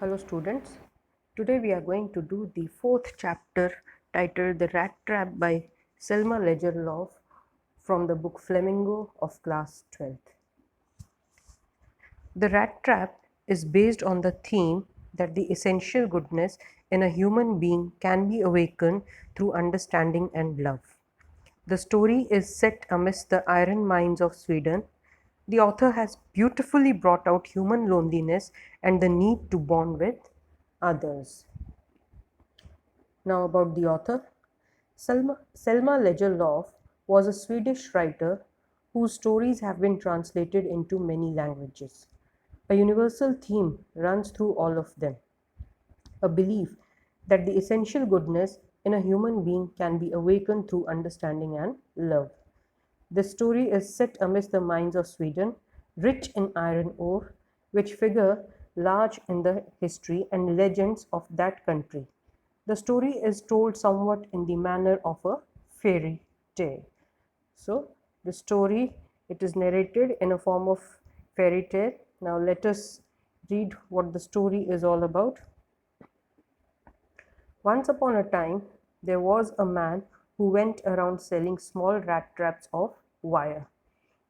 Hello students, today we are going to do the fourth chapter titled The Rat Trap by Selma Lagerlöf from the book Flamingo of class 12th. The rat trap is based on the theme that the essential goodness in a human being can be awakened through understanding and love. The story is set amidst the iron mines of Sweden. The author has beautifully brought out human loneliness and the need to bond with others. Now about the author. Selma Lagerlöf was a Swedish writer whose stories have been translated into many languages. A universal theme runs through all of them, a belief that the essential goodness in a human being can be awakened through understanding and love. The story is set amidst the mines of Sweden, rich in iron ore, which figure large in the history and legends of that country. The story is told somewhat in the manner of a fairy tale. So, the story, it is narrated in a form of fairy tale. Now, let us read what the story is all about. Once upon a time, there was a man who went around selling small rat traps of wire.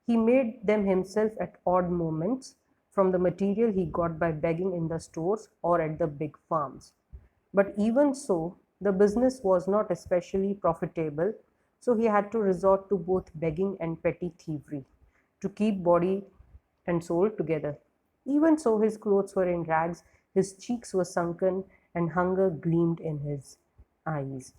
He made them himself at odd moments from the material he got by begging in the stores or at the big farms. But even so, the business was not especially profitable, so he had to resort to both begging and petty thievery to keep body and soul together. Even so, his clothes were in rags, his cheeks were sunken, and hunger gleamed in his eyes.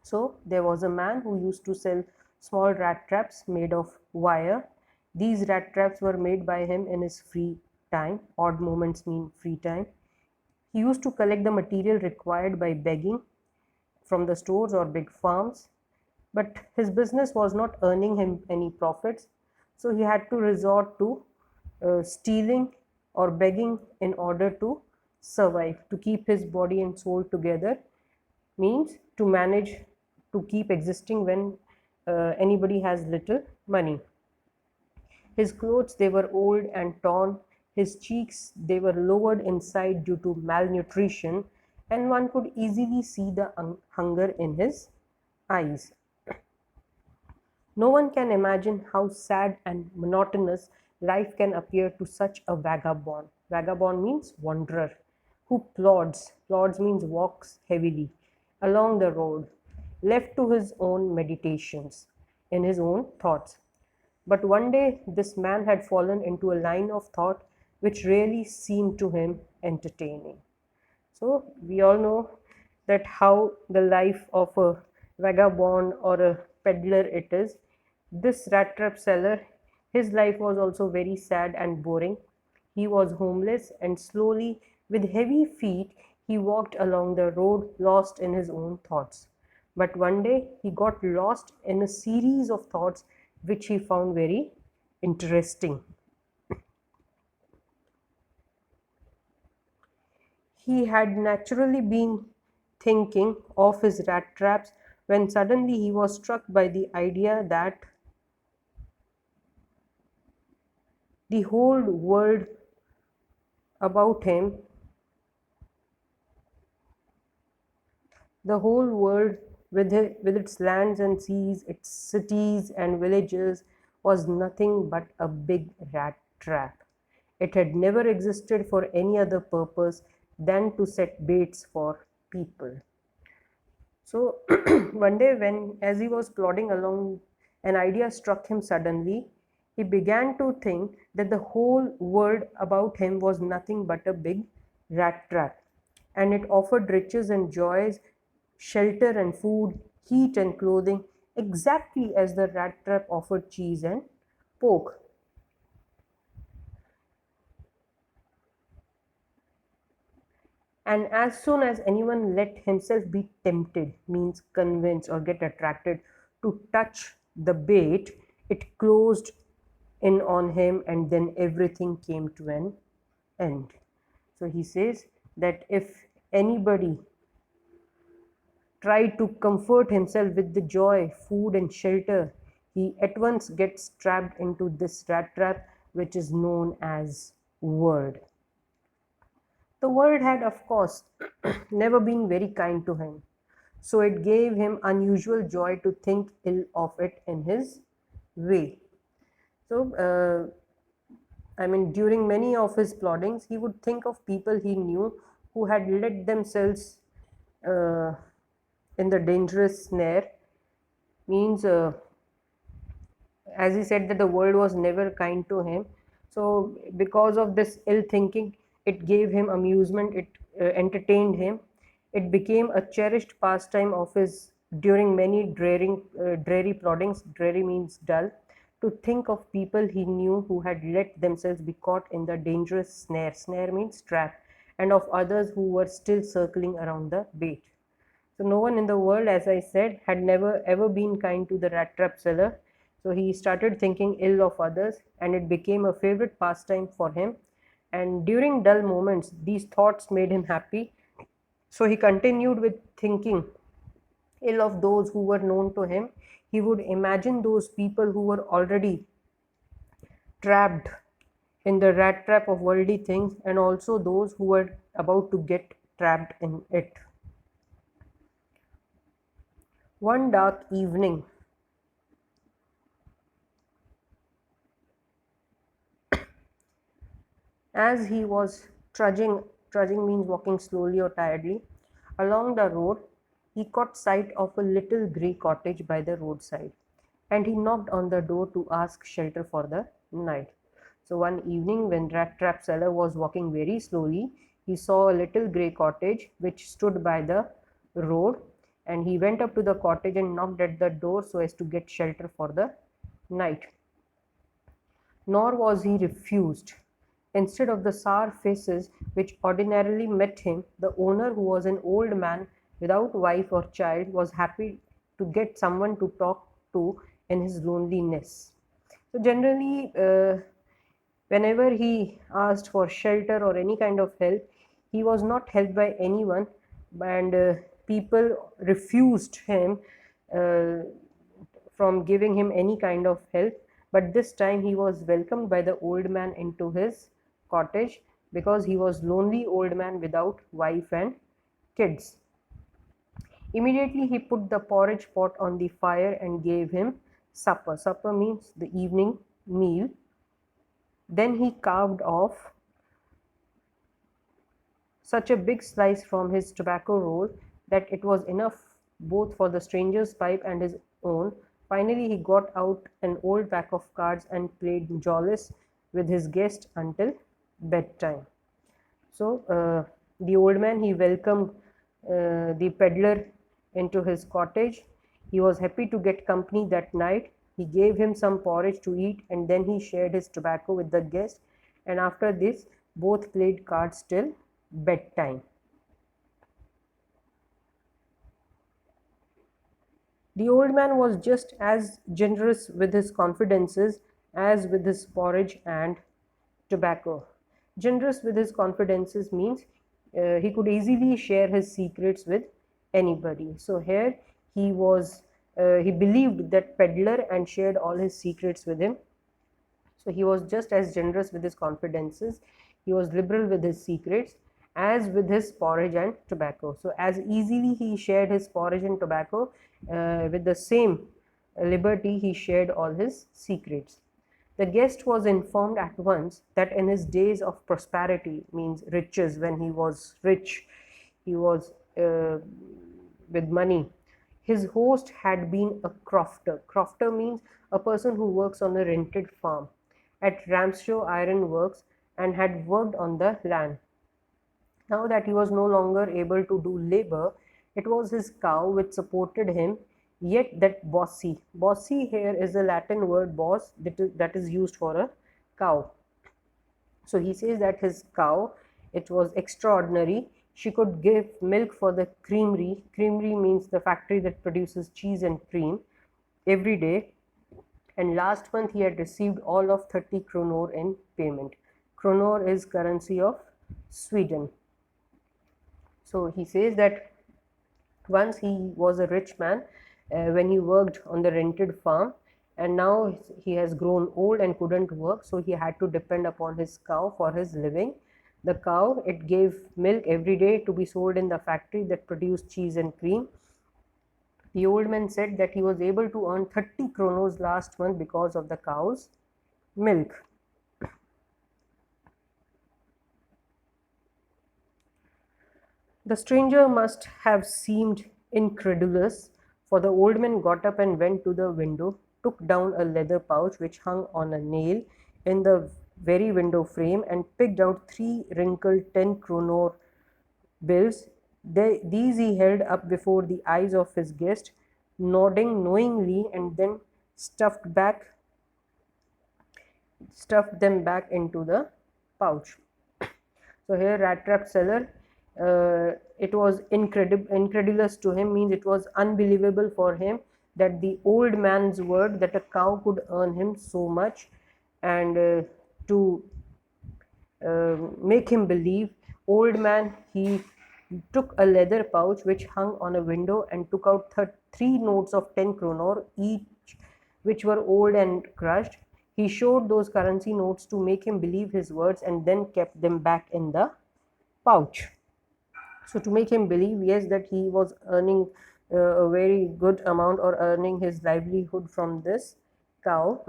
So, there was a man who used to sell small rat traps made of wire. These rat traps were made by him in his free time. Odd moments mean free time. He used to collect the material required by begging from the stores or big farms, but his business was not earning him any profits, so he had to resort to stealing or begging in order to survive, to keep his body and soul together, means to manage to keep existing when anybody has little money. His clothes, they were old and torn. His cheeks, they were lowered inside due to malnutrition, and one could easily see the hunger in his eyes. No one can imagine how sad and monotonous life can appear to such a vagabond. Vagabond means wanderer who plods. Plods means walks heavily along the road, left to his own meditations, in his own thoughts. But one day this man had fallen into a line of thought which really seemed to him entertaining. So we all know that how the life of a vagabond or a peddler it is. This rat trap seller, his life was also very sad and boring. He was homeless and slowly, with heavy feet, he walked along the road lost in his own thoughts. But one day he got lost in a series of thoughts which he found very interesting. He had naturally been thinking of his rat traps when suddenly he was struck by the idea that the whole world about him, the whole world with its lands and seas, its cities and villages, was nothing but a big rat trap. It had never existed for any other purpose than to set baits for people. So one day, when as he was plodding along, an idea struck him suddenly. He began to think that the whole world about him was nothing but a big rat trap, and it offered riches and joys, shelter and food, heat and clothing, exactly as the rat trap offered cheese and pork. And as soon as anyone let himself be tempted, means convinced or get attracted to touch the bait, it closed in on him, and then everything came to an end. So he says that if anybody tried to comfort himself with the joy, food, and shelter, he at once gets trapped into this rat trap, which is known as word. The world had, of course, never been very kind to him, so it gave him unusual joy to think ill of it in his way. So, during many of his plottings, he would think of people he knew who had let themselves uh, in the dangerous snare. Means, as he said, that the world was never kind to him. So, because of this ill thinking, it gave him amusement, it entertained him. It became a cherished pastime of his during many dreary plottings. Dreary means dull. To think of people he knew who had let themselves be caught in the dangerous snare. Snare means trap, and of others who were still circling around the bait. So no one in the world, as I said, had never ever been kind to the rat trap seller. So he started thinking ill of others, and it became a favorite pastime for him. And during dull moments, these thoughts made him happy. So he continued with thinking ill of those who were known to him. He would imagine those people who were already trapped in the rat trap of worldly things, and also those who were about to get trapped in it. One dark evening, as he was trudging means walking slowly or tiredly, along the road, he caught sight of a little grey cottage by the roadside, and he knocked on the door to ask shelter for the night. So one evening, when Rat Trap Seller was walking very slowly, he saw a little grey cottage which stood by the road, and he went up to the cottage and knocked at the door so as to get shelter for the night. Nor was he refused. Instead of the sour faces which ordinarily met him, the owner, who was an old man without wife or child, was happy to get someone to talk to in his loneliness. So, generally, whenever he asked for shelter or any kind of help, he was not helped by anyone, and people refused him uh, from giving him any kind of help. But this time he was welcomed by the old man into his cottage, because he was lonely old man without wife and kids. Immediately he put the porridge pot on the fire and gave him supper. Supper means the evening meal. Then he carved off such a big slice from his tobacco roll that it was enough both for the stranger's pipe and his own. Finally, he got out an old pack of cards and played jollies with his guest until bedtime. So, the old man, he welcomed the peddler into his cottage. He was happy to get company that night. He gave him some porridge to eat, and then he shared his tobacco with the guest. And after this, both played cards till bedtime. The old man was just as generous with his confidences as with his porridge and tobacco. Generous with his confidences means he could easily share his secrets with anybody. So here he believed that peddler and shared all his secrets with him. So he was just as generous with his confidences. He was liberal with his secrets as with his porridge and tobacco. So as easily he shared his porridge and tobacco, with the same liberty he shared all his secrets. The guest was informed at once that in his days of prosperity, means riches, when he was rich, he was with money, his host had been a crofter. Crofter means a person who works on a rented farm at Ramshaw Iron Works and had worked on the land. Now that he was no longer able to do labor, it was his cow which supported him. Yet that bossy here is a Latin word boss that is used for a cow. So he says that his cow, it was extraordinary. She could give milk for the creamery. Creamery means the factory that produces cheese and cream every day. And last month he had received all of 30 kronor in payment. Kronor is currency of Sweden. So he says that once he was a rich man when he worked on the rented farm, and now he has grown old and couldn't work, so he had to depend upon his cow for his living. The cow, it gave milk every day to be sold in the factory that produced cheese and cream. The old man said that he was able to earn 30 kronos last month because of the cow's milk. The stranger must have seemed incredulous, for the old man got up and went to the window, took down a leather pouch which hung on a nail in the very window frame, and picked out three wrinkled 10 kroner bills. These he held up before the eyes of his guest, nodding knowingly, and then stuffed them back into the pouch. So here, rat trap seller, it was incredulous to him, means it was unbelievable for him that the old man's word that a cow could earn him so much, and to make him believe, old man, he took a leather pouch which hung on a window and took out three notes of 10 kroner each, which were old and crushed. He showed those currency notes to make him believe his words and then kept them back in the pouch. So to make him believe, yes, that he was earning a very good amount or earning his livelihood from this cow.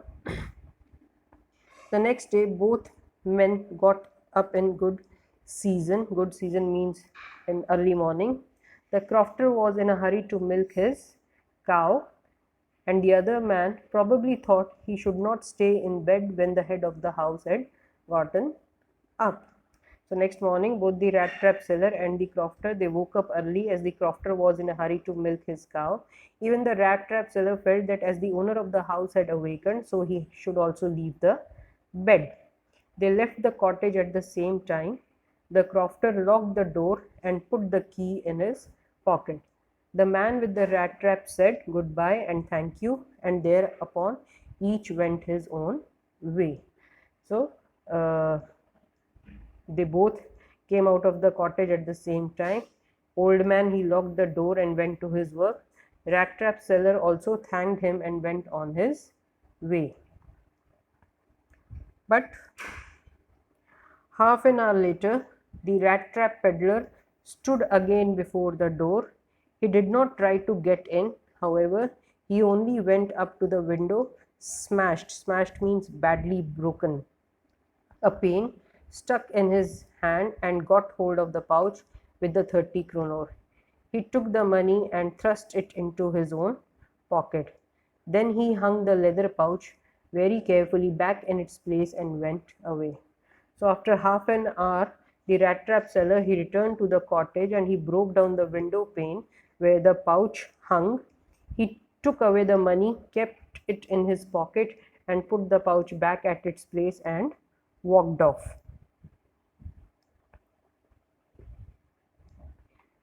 The next day, both men got up in good season. Good season means in early morning. The crofter was in a hurry to milk his cow, and the other man probably thought he should not stay in bed when the head of the house had gotten up. So next morning, both the rat trap seller and the crofter, they woke up early, as the crofter was in a hurry to milk his cow. Even the rat trap seller felt that as the owner of the house had awakened, so he should also leave the bed. They left the cottage at the same time. The crofter locked the door and put the key in his pocket. The man with the rat trap said goodbye and thank you, and thereupon each went his own way. So they both came out of the cottage at the same time. Old man, he locked the door and went to his work. Rat trap seller also thanked him and went on his way. But half an hour later, the rat trap peddler stood again before the door. He did not try to get in, however, he only went up to the window, smashed means badly broken, a pane, stuck in his hand, and got hold of the pouch with the 30 kroner. He took the money and thrust it into his own pocket. Then he hung the leather pouch very carefully back in its place and went away. So after half an hour, the rat trap seller, he returned to the cottage and he broke down the window pane where the pouch hung. He took away the money, kept it in his pocket, and put the pouch back at its place and walked off.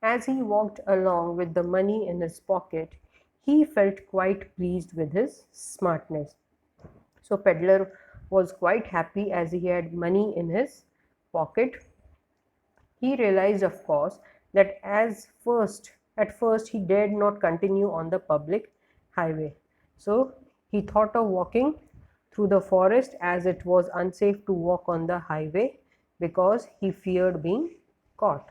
As he walked along with the money in his pocket, he felt quite pleased with his smartness. So peddler was quite happy as he had money in his pocket. He realized, of course, that at first he dared not continue on the public highway. So he thought of walking through the forest, as it was unsafe to walk on the highway because he feared being caught.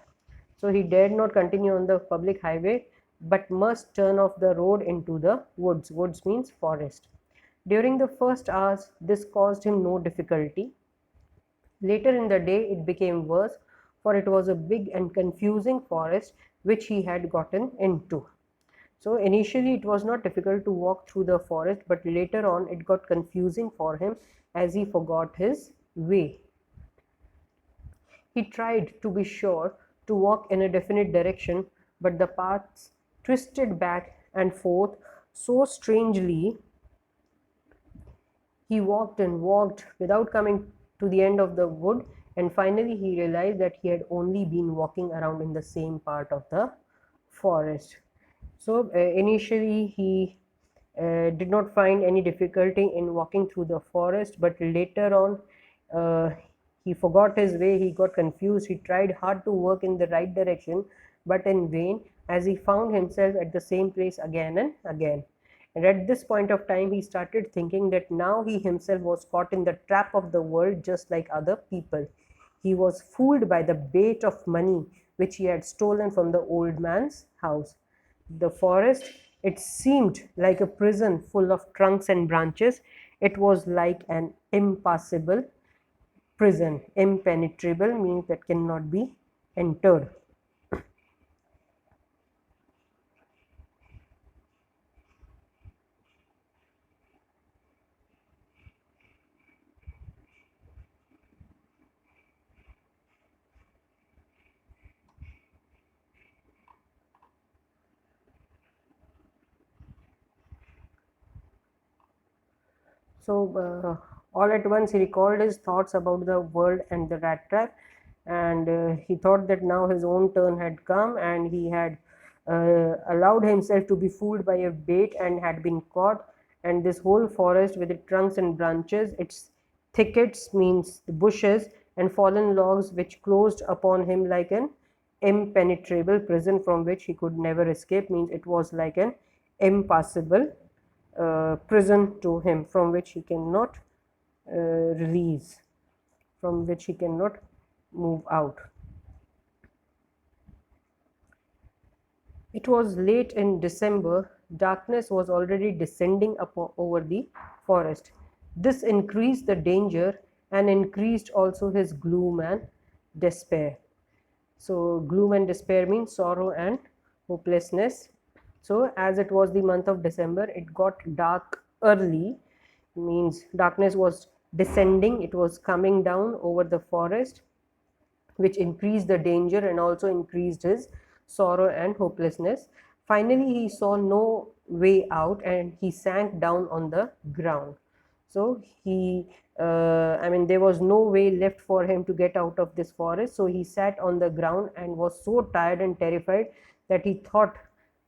So he dared not continue on the public highway but must turn off the road into the woods. Woods means forest. During the first hours, this caused him no difficulty. Later in the day, it became worse, for it was a big and confusing forest which he had gotten into. So initially it was not difficult to walk through the forest, but later on it got confusing for him as he forgot his way. He tried, to be sure, to walk in a definite direction, but the paths twisted back and forth so strangely. He walked and walked without coming to the end of the wood, and finally he realized that he had only been walking around in the same part of the forest. So initially he did not find any difficulty in walking through the forest, but later on he forgot his way, he got confused, he tried hard to work in the right direction, but in vain, as he found himself at the same place again and again. And at this point of time, he started thinking that now he himself was caught in the trap of the world just like other people. He was fooled by the bait of money which he had stolen from the old man's house. The forest, it seemed like a prison full of trunks and branches. It was like an impassable prison. Impenetrable means that cannot be entered. So, all at once he recalled his thoughts about the world and the rat trap, and he thought that now his own turn had come, and he had allowed himself to be fooled by a bait and had been caught. And this whole forest with its trunks and branches, its thickets means the bushes and fallen logs which closed upon him like an impenetrable prison from which he could never escape, means it was like an impassable prison to him from which he cannot release, from which he cannot move out. It was late in December. Darkness was already descending over the forest. This increased the danger and increased also his gloom and despair. So, gloom and despair means sorrow and hopelessness. So, as it was the month of December, it got dark early, means darkness was descending, it was coming down over the forest, which increased the danger and also increased his sorrow and hopelessness. Finally, he saw no way out and he sank down on the ground. So there was no way left for him to get out of this forest. So he sat on the ground and was so tired and terrified that he thought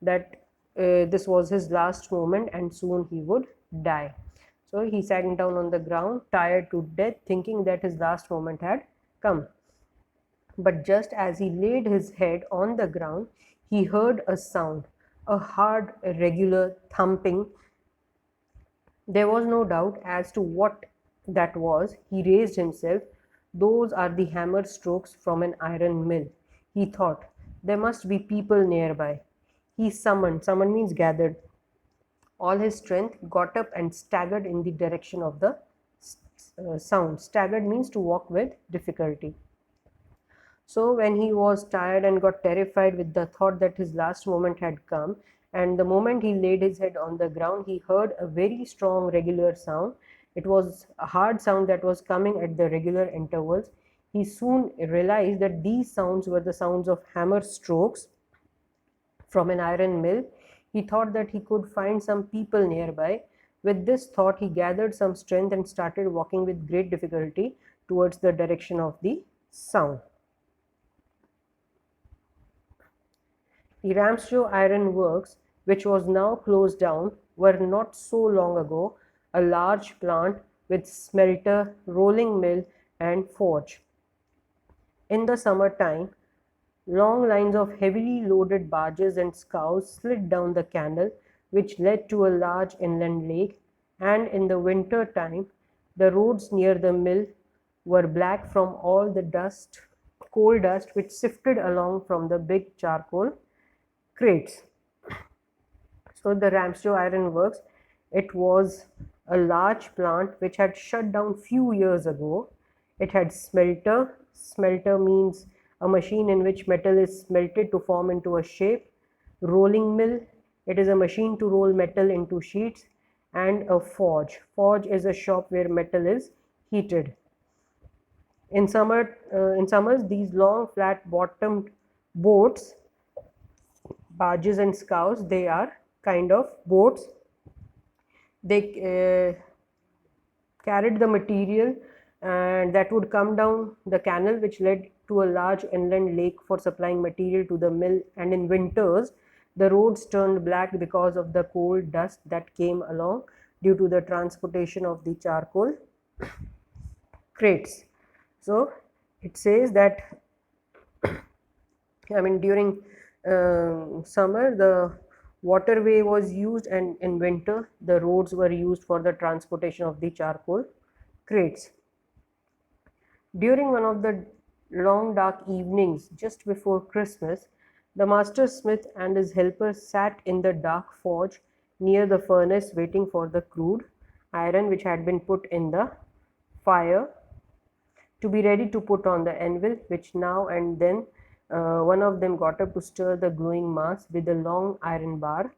that this was his last moment and soon he would die. So he sat down on the ground, tired to death, thinking that his last moment had come. But just as he laid his head on the ground, he heard a sound, a hard, regular thumping. There was no doubt as to what that was. He raised himself. Those are the hammer strokes from an iron mill. He thought, there must be people nearby. He summoned means gathered, all his strength, got up and staggered in the direction of the sound. Staggered means to walk with difficulty. So when he was tired and got terrified with the thought that his last moment had come, and the moment he laid his head on the ground, he heard a very strong regular sound. It was a hard sound that was coming at the regular intervals. He soon realized that these sounds were the sounds of hammer strokes from an iron mill. He thought that he could find some people nearby. With this thought, he gathered some strength and started walking with great difficulty towards the direction of the sound. The Ramsjo Iron Works, which was now closed down, were not so long ago a large plant with smelter, rolling mill, and forge. In the summer time, long lines of heavily loaded barges and scows slid down the canal, which led to a large inland lake, and in the winter time, the roads near the mill were black from all the dust, coal dust, which sifted along from the big charcoal crates. So the Ramsjo Iron Works, it was a large plant which had shut down few years ago. It had smelter. Smelter means a machine in which metal is smelted to form into a shape. Rolling mill, it is a machine to roll metal into sheets. And a forge. Forge is a shop where metal is heated. In summers, these long flat-bottomed boats, barges and scows, they are kind of boats. They carried the material and that would come down the canal, which led to a large inland lake for supplying material to the mill. And in winters, the roads turned black because of the coal dust that came along due to the transportation of the charcoal crates. So it says that during summer the waterway was used, and in winter the roads were used for the transportation of the charcoal crates. During one of the long dark evenings just before Christmas, the master smith and his helper sat in the dark forge near the furnace waiting for the crude iron which had been put in the fire to be ready to put on the anvil, which now and then one of them got up to stir the glowing mass with a long iron bar.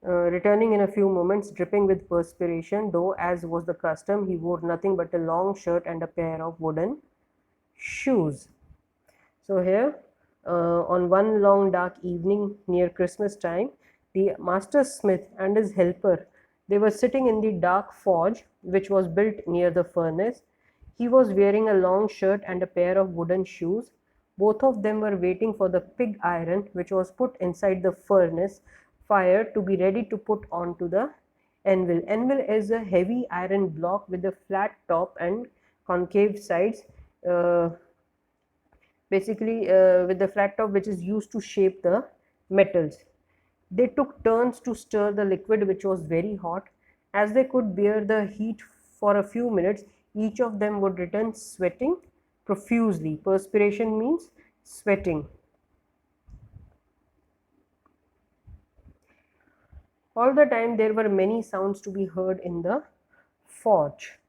Returning in a few moments, dripping with perspiration, though, as was the custom, he wore nothing but a long shirt and a pair of wooden shoes. So, here, on one long dark evening near Christmas time, the master smith and his helper, they were sitting in the dark forge which was built near the furnace. He was wearing a long shirt and a pair of wooden shoes. Both of them were waiting for the pig iron which was put inside the furnace fire to be ready to put onto the anvil. Anvil is a heavy iron block with a flat top and concave sides, basically with the flat top which is used to shape the metals. They took turns to stir the liquid which was very hot. As they could bear the heat for a few minutes, each of them would return sweating profusely. Perspiration means sweating. All the time there were many sounds to be heard in the forge.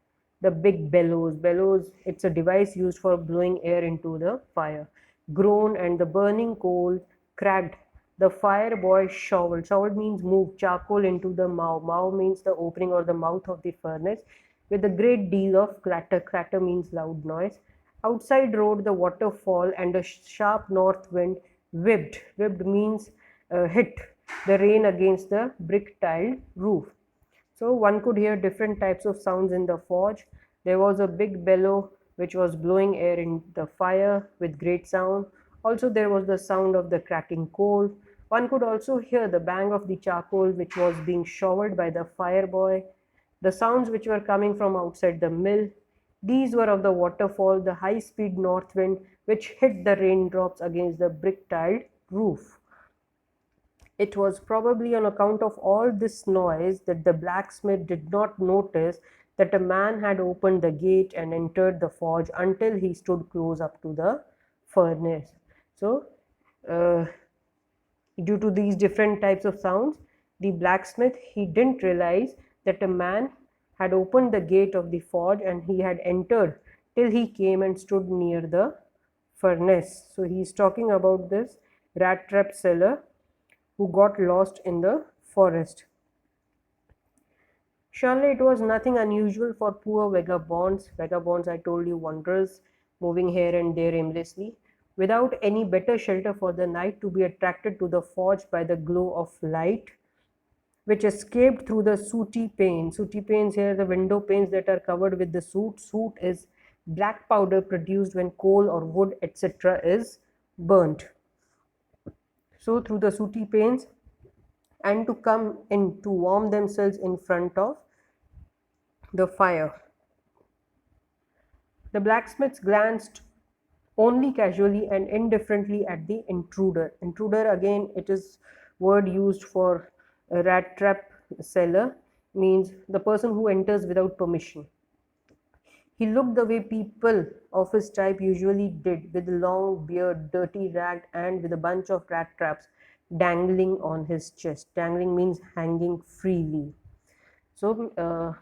The big bellows, it's a device used for blowing air into the fire, groaned, and the burning coal cracked. The fire boy shoveled. Shoveled means move charcoal into the mow. Mow means the opening or the mouth of the furnace with a great deal of clatter. Clatter means loud noise. Outside roared the waterfall, and a sharp north wind whipped. Whipped means hit the rain against the brick tiled roof. So one could hear different types of sounds in the forge. There was a big bellow which was blowing air in the fire with great sound. Also there was the sound of the cracking coal. One could also hear the bang of the charcoal which was being shoveled by the fire boy. The sounds which were coming from outside the mill. These were of the waterfall, the high-speed north wind which hit the raindrops against the brick-tiled roof. It was probably on account of all this noise that the blacksmith did not notice that a man had opened the gate and entered the forge until he stood close up to the furnace. So, due to these different types of sounds, the blacksmith, he didn't realize that a man had opened the gate of the forge and he had entered till he came and stood near the furnace. So, he is talking about this rat trap seller who got lost in the forest. Surely it was nothing unusual for poor vagabonds. Vagabonds, I told you, wanderers moving here and there aimlessly, without any better shelter for the night, to be attracted to the forge by the glow of light which escaped through the sooty panes. Sooty panes here, the window panes that are covered with the soot. Soot is black powder produced when coal or wood, etc. is burnt. So through the sooty panes, and to come in to warm themselves in front of the fire. The blacksmiths glanced only casually and indifferently at the intruder. Intruder, again, it is word used for a rat trap seller, means the person who enters without permission. He looked the way people of his type usually did, with a long beard, dirty, ragged, and with a bunch of rat traps dangling on his chest. Dangling means hanging freely. So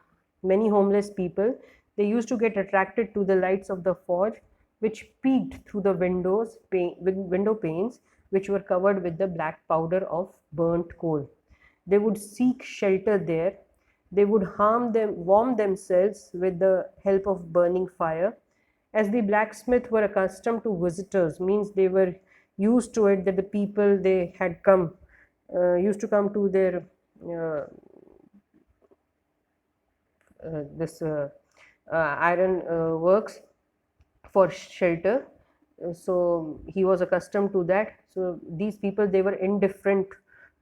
many homeless people, they used to get attracted to the lights of the forge which peeked through the window panes which were covered with the black powder of burnt coal. They would seek shelter there. They would warm themselves with the help of burning fire. As the blacksmith were accustomed to visitors, means they were used to it, that the people they had come used to come to their this iron works for shelter. So he was accustomed to that. So these people, they were indifferent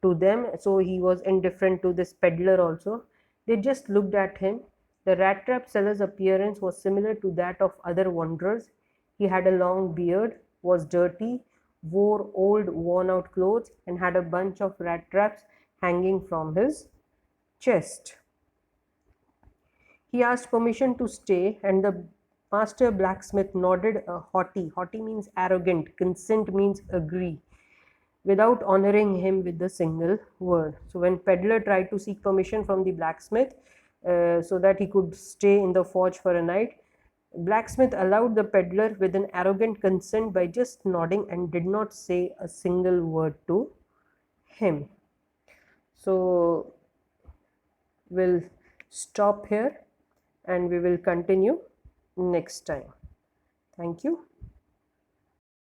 to them. So he was indifferent to this peddler also. They just looked at him. The rat trap seller's appearance was similar to that of other wanderers. He had a long beard, was dirty, wore old worn out clothes, and had a bunch of rat traps hanging from his chest. He asked permission to stay, and the Master blacksmith nodded a haughty means arrogant, consent means agree, without honoring him with a single word. So when peddler tried to seek permission from the blacksmith so that he could stay in the forge for a night, blacksmith allowed the peddler with an arrogant consent by just nodding and did not say a single word to him. So we'll stop here and we will continue next time. Thank you.